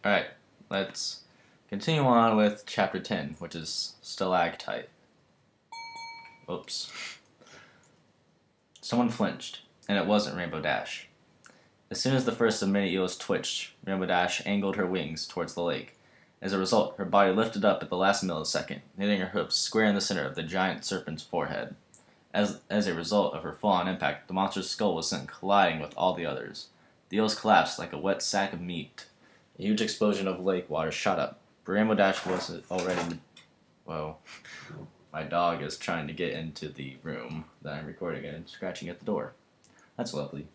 Alright, let's continue on with Chapter 10, which is Stalactite. Oops. Someone flinched, and it wasn't Rainbow Dash. As soon as the first of many eels twitched, Rainbow Dash angled her wings towards the lake. As a result, her body lifted up at the last millisecond, hitting her hooves square in the center of the giant serpent's forehead. As a result of her full-on impact, the monster's skull was sent colliding with all the others. The eels collapsed like a wet sack of meat. A huge explosion of lake water shot up. But Rainbow Dash was already... Whoa. My dog is trying to get into the room that I'm recording in and scratching at the door. That's lovely.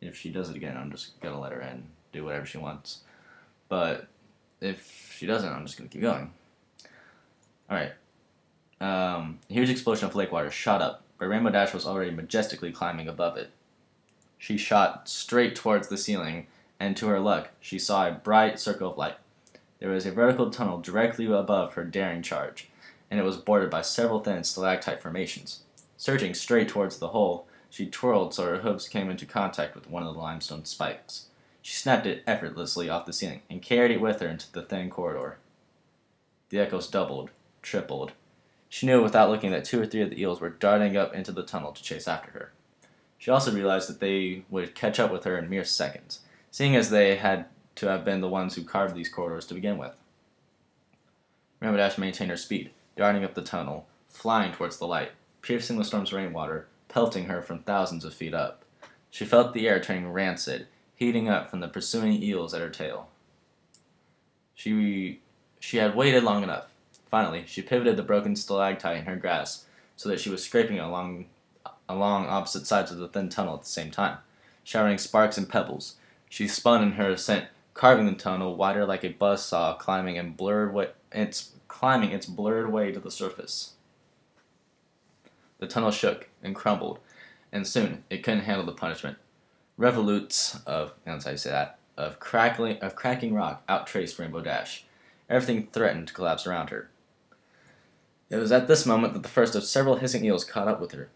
If she does it again, I'm just gonna let her in, do whatever she wants. But if she doesn't, I'm just gonna keep going. Alright. A huge explosion of lake water shot up, but Rainbow Dash was already majestically climbing above it. She shot straight towards the ceiling, and to her luck, she saw a bright circle of light. There was a vertical tunnel directly above her daring charge, and it was bordered by several thin stalactite formations. Surging straight towards the hole, she twirled so her hooves came into contact with one of the limestone spikes. She snapped it effortlessly off the ceiling and carried it with her into the thin corridor. The echoes doubled, tripled. She knew without looking that 2 or 3 of the eels were darting up into the tunnel to chase after her. She also realized that they would catch up with her in mere seconds, seeing as they had to have been the ones who carved these corridors to begin with. Rainbow Dash maintained her speed, darting up the tunnel, flying towards the light, piercing the storm's rainwater, pelting her from thousands of feet up. She felt the air turning rancid, heating up from the pursuing eels at her tail. She had waited long enough. Finally, she pivoted the broken stalactite in her grasp so that she was scraping along opposite sides of the thin tunnel at the same time, showering sparks and pebbles. She spun in her ascent, carving the tunnel wider like a buzzsaw, climbing its blurred way to the surface. The tunnel shook and crumbled, and soon it couldn't handle the punishment. Revolutes of cracking rock outtraced Rainbow Dash. Everything threatened to collapse around her. It was at this moment that the first of several hissing eels caught up with her.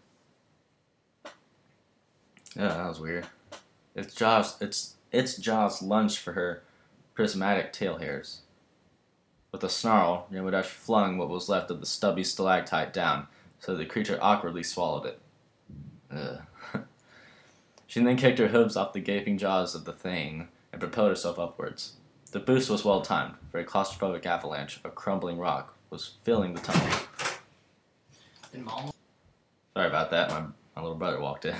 Yeah, that was weird. Its jaws lunged for her prismatic tail hairs. With a snarl, Rainbow Dash flung what was left of the stubby stalactite down, so the creature awkwardly swallowed it. Ugh. She then kicked her hooves off the gaping jaws of the thing and propelled herself upwards. The boost was well timed, for a claustrophobic avalanche of crumbling rock was filling the tunnel. Sorry about that, my little brother walked in.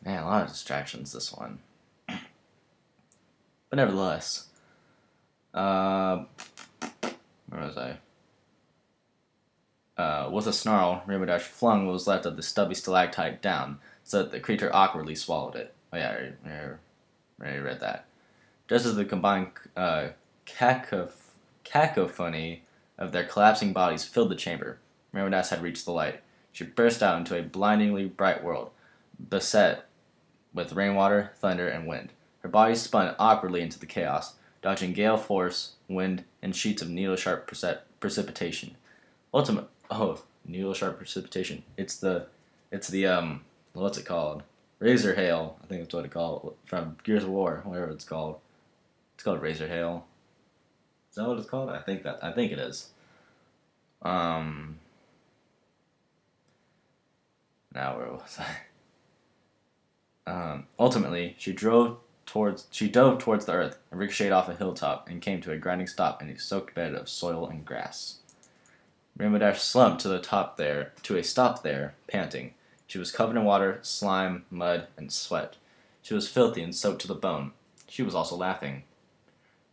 Man, a lot of distractions this one. But nevertheless, where was I? With a snarl, Rainbow Dash flung what was left of the stubby stalactite down, so that the creature awkwardly swallowed it. Oh yeah, I already read that. Just as the combined cacophony of their collapsing bodies filled the chamber, Rainbow Dash had reached the light. She burst out into a blindingly bright world, beset with rainwater, thunder, and wind. Her body spun awkwardly into the chaos, dodging gale force, wind, and sheets of needle-sharp precipitation. Needle-sharp precipitation. It's the what's it called? Razor hail, I think that's what it's called, from Gears of War, whatever it's called. It's called Razor hail. Is that what it's called? I think it is. Now where was I? Ultimately, she dove towards the earth and ricocheted off a hilltop and came to a grinding stop in a soaked bed of soil and grass. Rainbow Dash slumped to a stop there, panting. She was covered in water, slime, mud, and sweat. She was filthy and soaked to the bone. She was also laughing.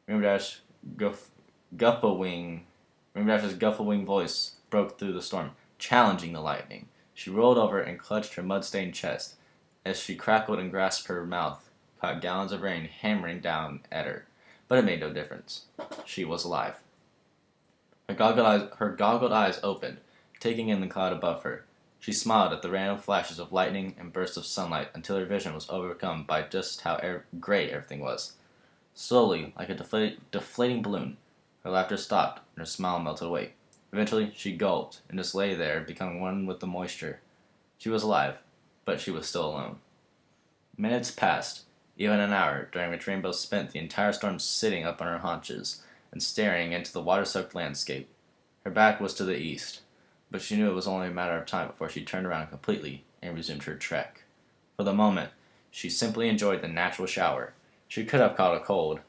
Rainbow Dash's guffawing voice broke through the storm, challenging the lightning. She rolled over and clutched her mud-stained chest. As she crackled and grasped her mouth, caught gallons of rain hammering down at her. But it made no difference. She was alive. Her goggled eyes opened, taking in the cloud above her. She smiled at the random flashes of lightning and bursts of sunlight until her vision was overcome by just how gray everything was. Slowly, like a deflating balloon, her laughter stopped and her smile melted away. Eventually, she gulped and just lay there, becoming one with the moisture. She was alive, but she was still alone. Minutes passed, even an hour, during which Rainbow spent the entire storm sitting up on her haunches and staring into the water-soaked landscape. Her back was to the east, but she knew it was only a matter of time before she turned around completely and resumed her trek. For the moment, she simply enjoyed the natural shower. She could have caught a cold.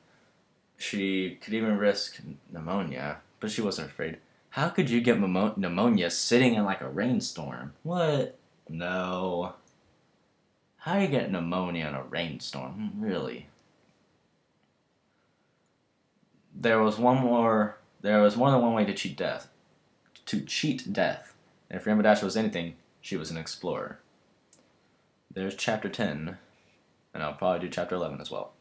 She could even risk pneumonia, but she wasn't afraid. How could you get pneumonia sitting in like a rainstorm? What? No. How do you get pneumonia in a rainstorm? Really? There was more than one way to cheat death. And if Rainbow Dash was anything, she was an explorer. There's chapter 10, and I'll probably do chapter 11 as well.